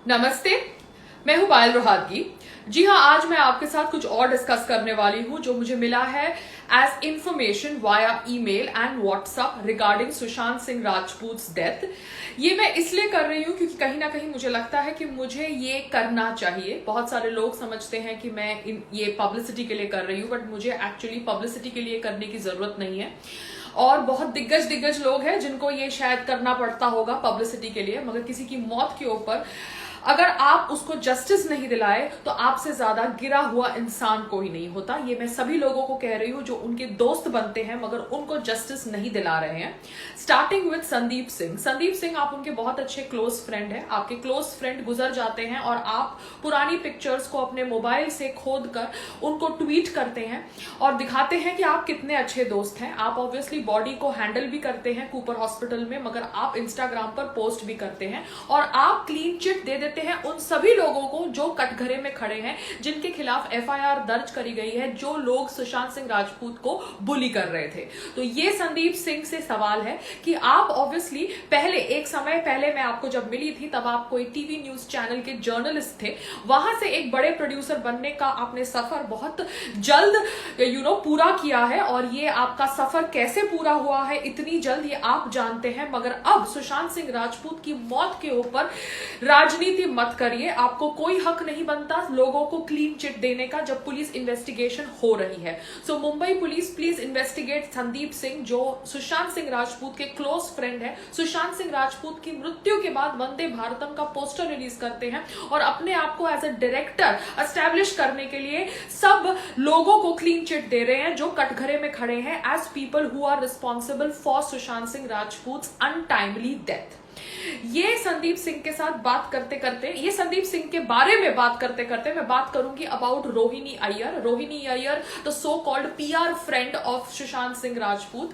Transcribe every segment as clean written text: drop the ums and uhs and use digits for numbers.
नमस्ते। मैं हूं पायल रोहातगी। जी हाँ, आज मैं आपके साथ कुछ और डिस्कस करने वाली हूं जो मुझे मिला है as information via email and WhatsApp regarding Sushant Singh Rajput death. ये मैं इसलिए कर रही हूं क्योंकि कहीं ना कहीं मुझे लगता है कि मुझे ये करना चाहिए। बहुत सारे लोग समझते हैं कि मैं ये पब्लिसिटी के लिए कर रही हूं, बट मुझे एक्चुअली पब्लिसिटी के लिए करने की जरूरत नहीं है। और बहुत दिग्गज लोग हैं जिनको ये शायद करना पड़ता होगा पब्लिसिटी के लिए, मगर किसी की मौत के ऊपर अगर आप उसको जस्टिस नहीं दिलाए तो आपसे ज्यादा गिरा हुआ इंसान कोई नहीं होता। ये मैं सभी लोगों को कह रही हूं जो उनके दोस्त बनते हैं मगर उनको जस्टिस नहीं दिला रहे हैं। Starting with Sandeep Singh. संदीप सिंह, आप उनके बहुत अच्छे क्लोज फ्रेंड हैं। आपके क्लोज फ्रेंड गुजर जाते हैं और आप पुरानी पिक्चर्स को अपने मोबाइल से खोद कर उनको ट्वीट करते हैं और दिखाते हैं कि आप कितने अच्छे दोस्त हैं। आप ऑब्वियसली बॉडी को हैंडल भी करते हैं कूपर हॉस्पिटल में, मगर आप इंस्टाग्राम पर पोस्ट भी करते हैं और आप क्लीन चिट दे देते हैं उन सभी लोगों को जो कटघरे में खड़े हैं, जिनके खिलाफ एफआईआर दर्ज करी गई है, जो लोग सुशांत सिंह राजपूत को बुली कर रहे थे। तो ये संदीप सिंह से सवाल है कि आप ऑब्वियसली पहले, एक समय पहले मैं आपको जब मिली थी तब आप कोई टीवी न्यूज चैनल के जर्नलिस्ट थे। वहां से एक बड़े प्रोड्यूसर बनने का आपने सफर बहुत जल्द पूरा किया है और ये आपका सफर कैसे पूरा हुआ है इतनी जल्द ये आप जानते हैं। मगर अब सुशांत सिंह राजपूत की मौत के ऊपर राजनीति मत करिए। आपको कोई हक नहीं बनता लोगों को क्लीन चिट देने का जब पुलिस इन्वेस्टिगेशन हो रही है। So Mumbai police, please investigate Sandeep Singh जो सुशांत सिंह राजपूत के क्लोज फ्रेंड है। सुशांत सिंह राजपूत की मृत्यु के बाद वंदे भारतम का पोस्टर रिलीज करते हैं और अपने आप को एज ए डायरेक्टर एस्टैब्लिश करने के लिए सब लोगों को क्लीन चिट दे रहे हैं जो कटघरे में खड़े हैं as people who are responsible for Sushant Singh Rajput untimely death. ये संदीप सिंह के साथ बात करते करते, ये संदीप सिंह के बारे में बात करते करते मैं बात करूंगी about Rohini Iyer. Rohini Iyer the so called PR friend of Sushant Singh Rajput.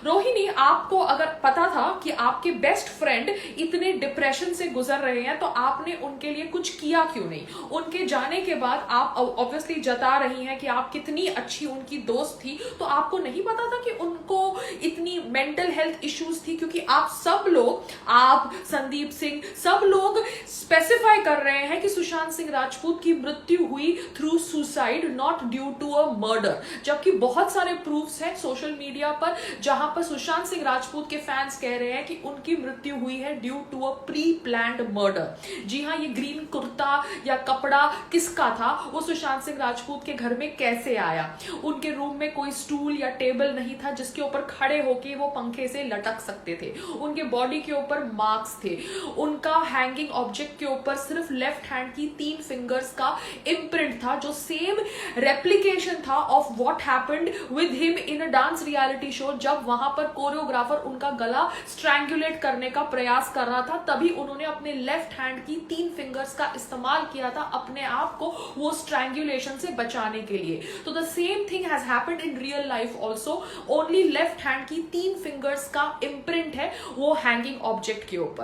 Rohini, आपको अगर पता था कि आपके बेस्ट फ्रेंड इतने डिप्रेशन से गुजर रहे हैं तो आपने उनके लिए कुछ किया क्यों नहीं? उनके जाने के बाद आप ऑब्वियसली जता रही हैं कि आप कितनी अच्छी उनकी दोस्त थी, तो आपको नहीं पता था कि उनको इतनी मेंटल हेल्थ इश्यूज थी? क्योंकि आप सब लोग, आप, संदीप सिंह, सब लोग स्पेसिफाई कर रहे हैं कि सुशांत सिंह राजपूत की मृत्यु हुई through suicide, not due to a murder. जबकि बहुत सारे प्रूफ्स हैं सोशल मीडिया पर जहां पर सुशांत सिंह राजपूत के फैंस कह रहे हैं कि उनकी मृत्यु हुई है due to a pre planned murder. जी हां, ये ग्रीन कुर्ता या कपड़ा किसका था? वो सुशांत सिंह राजपूत के घर में कैसे आया? उनके रूम में कोई स्टूल या टेबल नहीं था जिसके ऊपर खड़े होके वो पंखे से लटक सकते थे। उनके बॉडी के ऊपर मार्क्स थे। उनका हैंगिंग ऑब्जेक्ट के ऊपर सिर्फ लेफ्ट हैंड की 3 फिंगर्स का इम्प्रिंट था जो सेम रेप्लिकेशन था of what happened with him in a dance reality show, जब वहां पर कोरियोग्राफर उनका गला स्ट्रैंगुलेट करने का प्रयास कर रहा था। तभी उन्होंने अपने लेफ्ट हैंड की 3 फिंगर्स का इस्तेमाल किया था अपने आप को वो स्ट्रैंगुलेशन से बचाने के लिए। तो the same thing has happened in real life also. Only left hand की 3 फिंगर्स का इम्प्रिंट है वो हैंगिंग ऑब्जेक्ट के ऊपर।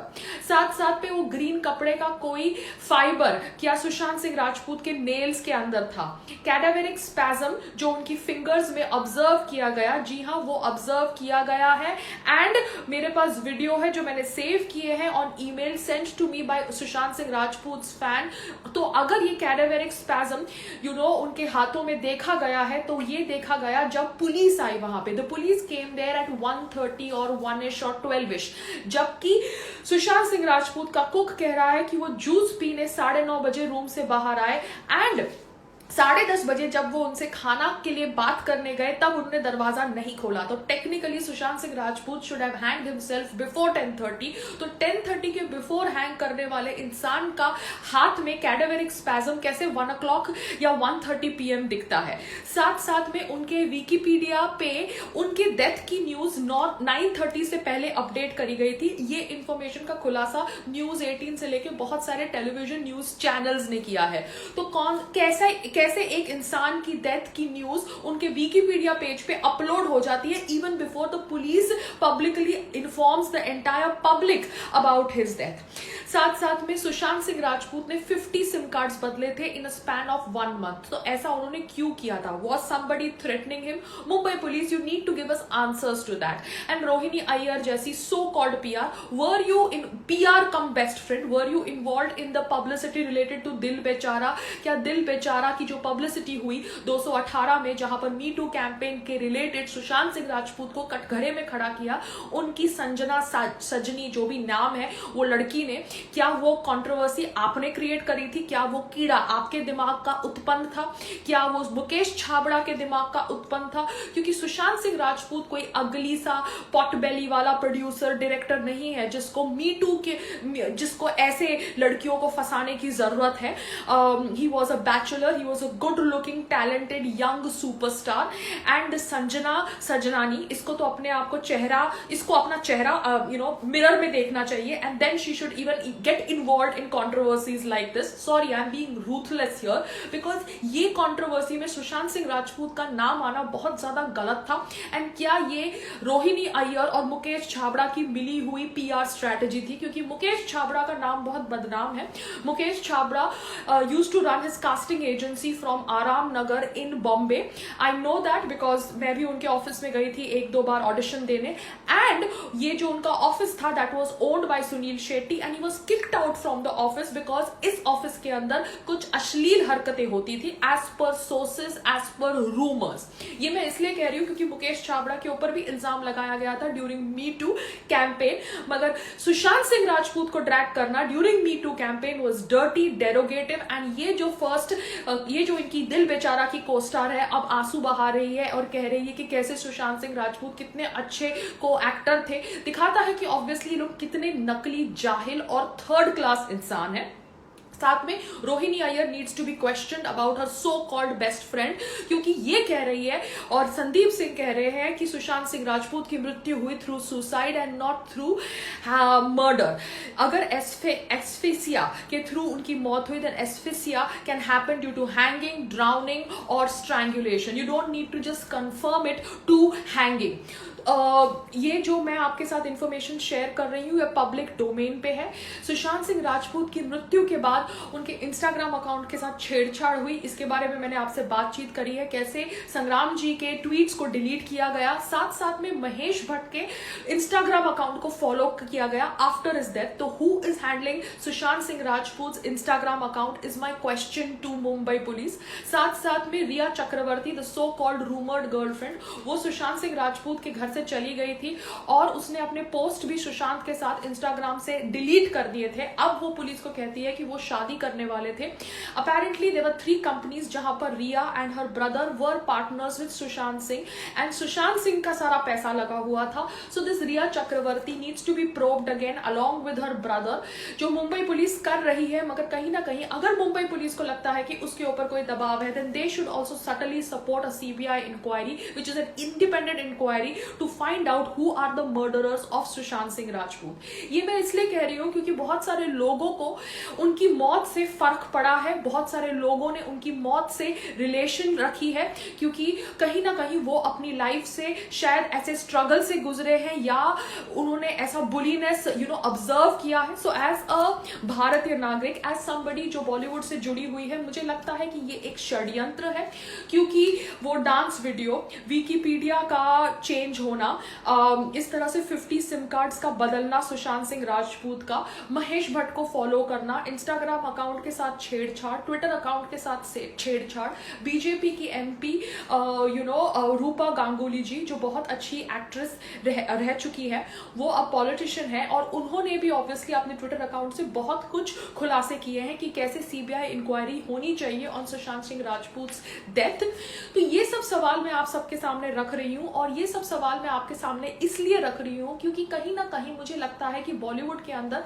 साथ साथ पे वो ग्रीन कपड़े का कोई फाइबर क्या सुशांत सिंह राजपूत के नेल्स के अंदर था? कैडावेरिक स्पैज्म जो उनकी फिंगर्स में ऑब्जर्व किया गया, जी हां वो ऑब्जर्व किया गया है। एंड मेरे पास वीडियो है जो मैंने सेव किए हैं on email send to me by Sushant Singh Rajput fan. तो अगर ये कैडावेरिक स्पैज्म उनके हाथों में देखा गया है तो ये देखा गया जब पुलिस आई वहां पे। The police came there at 1:30 और 1ish और 12ish, जबकि सुशांत सिंह राजपूत का कुक कह रहा है कि वो जूस पीने 9:30 बजे रूम से बाहर आए एंड 10:30 बजे जब वो उनसे खाना के लिए बात करने गए तब उन्होंने दरवाजा नहीं खोला। तो technically Sushant Singh Rajput should have hanged himself before 10:30। तो 10:30 के बिफोर हैंग करने वाले इंसान का हाथ में कैडावेरिक स्पैज्म कैसे 1 o'clock या 1:30 PM दिखता है? साथ साथ में उनके विकिपीडिया पे उनके डेथ की न्यूज 9:30 से पहले अपडेट करी गई थी। ये इंफॉर्मेशन का खुलासा न्यूज 18 से लेके बहुत सारे टेलीविजन न्यूज चैनल्स ने किया है। तो कैसे एक इंसान की डेथ की न्यूज उनके विकिपीडिया पेज पे अपलोड हो जाती है even before the police publicly informs the entire public about his death. साथ साथ में सुशांत सिंह राजपूत ने 50 सिम कार्ड्स बदले थे इन अ स्पैन ऑफ 1 मंथ। तो ऐसा उन्होंने क्यों किया था? Was somebody threatening him? Mumbai police, you need to give us answers to that. And Rohini Iyer जैसी so called PR, were you in PR come best friend, were you involved in the publicity related to दिल बेचारा? क्या दिल बेचारा की जो publicity हुई 218 में, जहां पर मी टू कैंपेन के रिलेटेड सुशांत सिंह राजपूत को कटघरे में खड़ा किया, उनकी संजना सजनी जो भी नाम है वो लड़की ने, क्या वो कंट्रोवर्सी आपने क्रिएट करी थी? क्या वो कीड़ा आपके दिमाग का उत्पन्न था? क्या वो मुकेश छाबड़ा के दिमाग का उत्पन्न था? क्योंकि सुशांत सिंह राजपूत कोई अगली सा पॉट बेली वाला प्रोड्यूसर डायरेक्टर नहीं है जिसको मी टू के, जिसको ऐसे लड़कियों को फंसाने की जरूरत है। He was a bachelor, he was a good looking talented young superstar and Sanjana Sajnani, इसको तो अपने आप को चेहरा, इसको अपना चेहरा मिरर में देखना चाहिए and then she should even get involved in controversies like this. Sorry, I'm being ruthless here because ये controversy में सुशांत सिंह राजपूत का नाम आना बहुत ज्यादा गलत था। एंड क्या ये रोहिणी अय्यर और मुकेश छाबड़ा की मिली हुई PR स्ट्रेटेजी थी? क्योंकि मुकेश छाबड़ा का नाम बहुत बदनाम है। Mukesh Chhabra used to run his casting agency from आराम नगर in Bombay. I know that because मैं भी उनके ऑफिस में गई थी 1-2 बार ऑडिशन देने। एंड ये जो उनका ऑफिस था that was owned by Sunil Shetty and he was kicked out from the office because इस ऑफिस के अंदर कुछ अश्लील हरकतें होती थी as per sources, as per rumors। ये मैं इसलिए कह रही हूं क्योंकि मुकेश छाबड़ा के ऊपर भी इल्जाम लगाया गया था ड्यूरिंग मी टू कैंपेन, मगर सुशांत सिंह राजपूत को ड्रैग करना during me too campaign was dirty, derogatory. And ये जो इनकी दिल बेचारा की कोस्टार है अब आंसू बहा रही है और कह रही है कि कैसे सुशांत सिंह राजपूत कितने अच्छे को एक्टर थे, दिखाता है कि ऑब्वियसली लोग कितने नकली, जाहिल और थर्ड क्लास इंसान है। साथ में Rohini Iyer needs to be question about her so called best friend, क्योंकि ये कह रही है और संदीप सिंह कह रहे हैं कि सुशांत सिंह राजपूत की मृत्यु हुई through suicide and not through murder. अगर एस्फिसिया के थ्रू उनकी मौत हुई then asphyxia can happen due to hanging, drowning और strangulation. You don't need to just confirm it to hanging. ये जो मैं आपके साथ इंफॉर्मेशन शेयर कर रही हूँ ये पब्लिक डोमेन पे है। सुशांत सिंह राजपूत की मृत्यु के बाद उनके इंस्टाग्राम अकाउंट के साथ छेड़छाड़ हुई, इसके बारे में मैंने आपसे बातचीत करी है, कैसे संग्राम जी के ट्वीट्स को डिलीट किया गया, साथ साथ में महेश भट्ट के इंस्टाग्राम अकाउंट को फॉलो किया गया आफ्टर हिज डेथ। तो who is handling Sushant Singh Rajput Instagram account is my question to Mumbai police. साथ साथ में Rhea Chakraborty, the so called rumoured girlfriend, वो सुशांत सिंह राजपूत के घर से चली गई थी और उसने अपने पोस्ट भी सुशांत के साथ इंस्टाग्राम से डिलीट कर दिए थे। अब वो पुलिस को कहती है कि वो शादी करने वाले थे। अपेरेंटली देयर वर 3 कंपनीज जहां पर Rhea and her brother were partners with Sushant Singh and Sushant Singh का सारा पैसा लगा हुआ था। So this Rhea Chakraborty needs to be probed again along with her brother, जो मुंबई पुलिस कर रही है। मगर कहीं ना कहीं अगर मुंबई पुलिस को लगता है कि उसके ऊपर कोई दबाव है then they should also subtly support a CBI inquiry which is an independent inquiry to find out who are the murderers of Sushant Singh Rajput. ये मैं इसलिए कह रही हूं क्योंकि बहुत सारे लोगों को उनकी मौत से फर्क पड़ा है, बहुत सारे लोगों ने उनकी मौत से रिलेशन रखी है, क्योंकि कहीं ना कहीं वो अपनी लाइफ से शायद ऐसे स्ट्रगल से गुजरे हैं या उन्होंने ऐसा बुलीनेस ऑब्जर्व किया है। सो एज अ भारतीय नागरिक, एज समबडी जो बॉलीवुड से जुड़ी हुई है, मुझे लगता है कि ये एक षड्यंत्र है, क्योंकि वो डांस वीडियो, विकिपीडिया का चेंज होना, इस तरह से 50 सिम कार्ड्स का बदलना सुशांत सिंह राजपूत का, महेश भट्ट को फॉलो करना, इंस्टाग्राम अकाउंट के साथ छेड़छाड़, ट्विटर अकाउंट के साथ छेड़छाड़, बीजेपी की MP रूपा गांगुली जी जो बहुत अच्छी एक्ट्रेस रह चुकी है, वो अब पॉलिटिशियन है और उन्होंने भी ऑब्वियसली अपने ट्विटर अकाउंट से बहुत कुछ खुलासे किए हैं कि कैसे CBI इंक्वायरी होनी चाहिए ऑन सुशांत सिंह राजपूत डेथ। तो ये सब सवाल मैं आप सबके सामने रख रही हूँ और ये सब सवाल सवाल मैं आपके सामने इसलिए रख रही हूँ क्योंकि कहीं ना कहीं मुझे लगता है कि बॉलीवुड के अंदर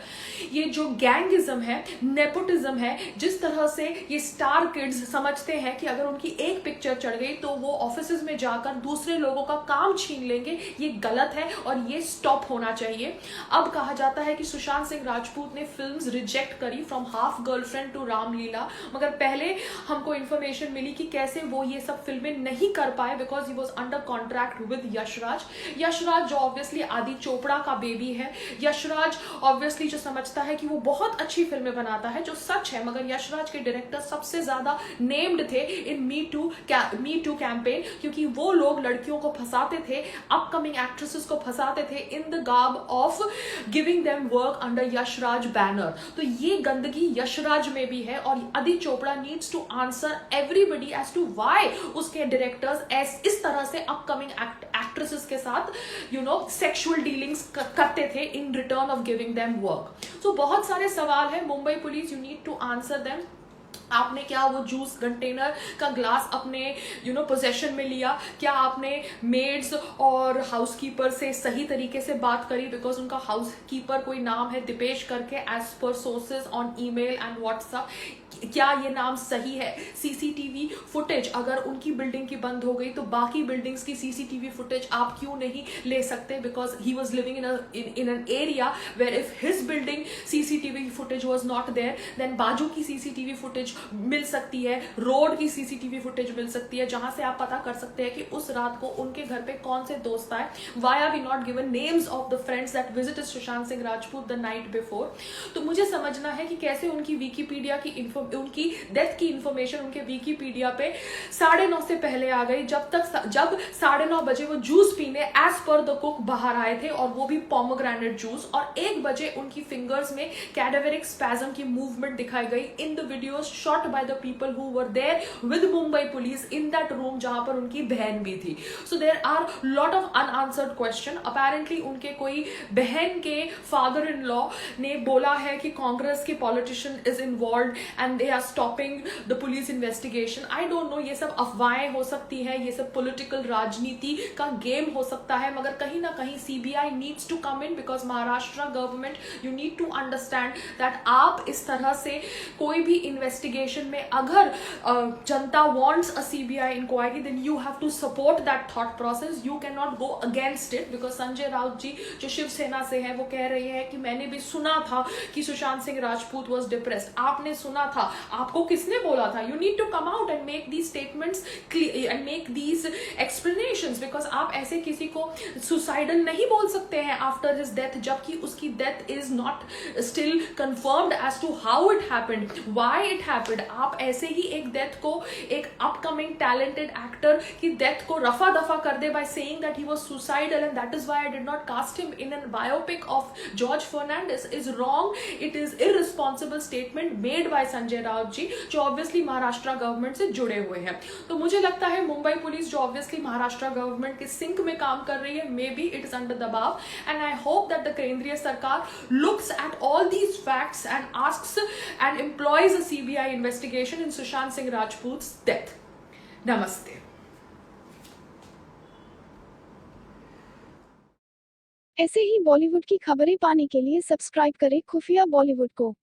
ये जो गैंगिज्म है, नेपोटिज्म है, जिस तरह से ये स्टार किड्स समझते हैं कि अगर उनकी एक पिक्चर चढ़ गई तो वो ऑफिस में जाकर दूसरे लोगों का काम छीन लेंगे, ये गलत है और ये स्टॉप होना चाहिए। अब कहा जाता है कि सुशांत सिंह राजपूत ने फिल्म्स रिजेक्ट करी, from Half Girlfriend to Ramleela, मगर पहले हमको इंफॉर्मेशन मिली कि कैसे वो ये सब फिल्में नहीं कर पाए because he was under contract with Yashraj. Yashraj जो ऑब्वियसली आदि चोपड़ा का बेबी है, यशराज ऑब्वियसली जो समझता है कि वो बहुत अच्छी फिल्में बनाता है, जो सच है, मगर यशराज के डायरेक्टर सबसे ज्यादा नेम्ड थे इन मी टू कैंपेन क्योंकि वो लोग लड़कियों को फंसाते थे, अपकमिंग एक्ट्रेसेस को फंसाते थे in the garb of giving them work under Yashraj banner. तो ये गंदगी यशराज में भी है और Adi Chopra needs to answer everybody as to why उसके डायरेक्टर्स इस तरह से अपकमिंग एक्ट्रेसेस के साथ सेक्सुअल डीलिंग्स करते थे in return of giving them work. तो बहुत सारे सवाल है, Mumbai police, you need to answer them. आपने क्या वो जूस कंटेनर का ग्लास अपने पोजेशन में लिया? क्या आपने मेड्स और हाउसकीपर से सही तरीके से बात करी? बिकॉज उनका हाउसकीपर कोई नाम है दीपेश करके, as per sources on email and WhatsApp. क्या ये नाम सही है? सीसीटीवी फुटेज अगर उनकी बिल्डिंग की बंद हो गई तो बाकी बिल्डिंग्स की सीसीटीवी फुटेज आप क्यों नहीं ले सकते? Because he was living in an area where if his building CCTV footage was not there, then बाजू की सीसीटीवी फुटेज मिल सकती है, रोड की सीसीटीवी फुटेज मिल सकती है, जहां से आप पता कर सकते हैं कि उस रात को उनके घर पे कौन से दोस्त आए। Why are we not given names of the friends that visited Sushant Singh Rajput the night before? तो मुझे समझना है कि कैसे उनकी विकीपीडिया की उनकी डेथ की इंफॉर्मेशन उनके विकीपीडिया पे 9:30 से पहले आ गई, जब 9:30 बजे वो जूस पीने एज पर द कुक बाहर आए थे, और वो भी पोमोग्रेनेट जूस, और 1 बजे उनकी फिंगर्स में कैडावेरिक स्पैज्म की मूवमेंट दिखाई गई in the videos shot by the people who were there with Mumbai police in that room जहां पर उनकी बहन भी थी। So there are lot of unanswered question. Apparently उनके कोई बहन के फादर इन लॉ ने बोला है कि कांग्रेस के politician is involve and they are stopping the police investigation. I don't know, ये सब अफवाहें हो सकती हैं, ये सब पॉलिटिकल राजनीति का गेम हो सकता है, मगर कहीं ना कहीं CBI needs to come in because Maharashtra government, you need to understand that आप इस तरह से कोई भी इन्वेस्टिगेशन में अगर जनता wants a CBI inquiry then you have to support that thought process, you can not go against it. Because Sanjay Raut ji जो शिवसेना से हैं वो कह रहे हैं कि मैंने भी सुना था कि सुशांत सिंह राजपूत वॉज डिप्रेस्ड। आपने सुना था? आपको किसने बोला था? You need to come out and make these statements and make these explanations, because आप ऐसे किसी को सुसाइडल नहीं बोल सकते हैं आफ्टर हिज डेथ, जबकि उसकी death is not still confirmed as to how it happened, why it happened. आप ऐसे ही एक डेथ को, एक अपकमिंग टैलेंटेड एक्टर की डेथ को रफा दफा कर दे by saying that he was suicidal and that is why I did not cast him in an biopic of George Fernandes is wrong. It is irresponsible statement made by Sanjay Raut ji, जो obviously Maharashtra government से जुड़े हुए हैं। तो मुझे लगता है मुंबई पुलिस जो ऑब्वियसली महाराष्ट्र गवर्नमेंट के सिंक में काम कर रही है, maybe it is under दबाव, and I hope that the केंद्रीय सरकार looks at all these facts and asks and employs a CBI investigation in Sushant Singh Rajput's death. नमस्ते। ऐसे ही बॉलीवुड की खबरें पाने के लिए सब्सक्राइब करें खुफिया बॉलीवुड को।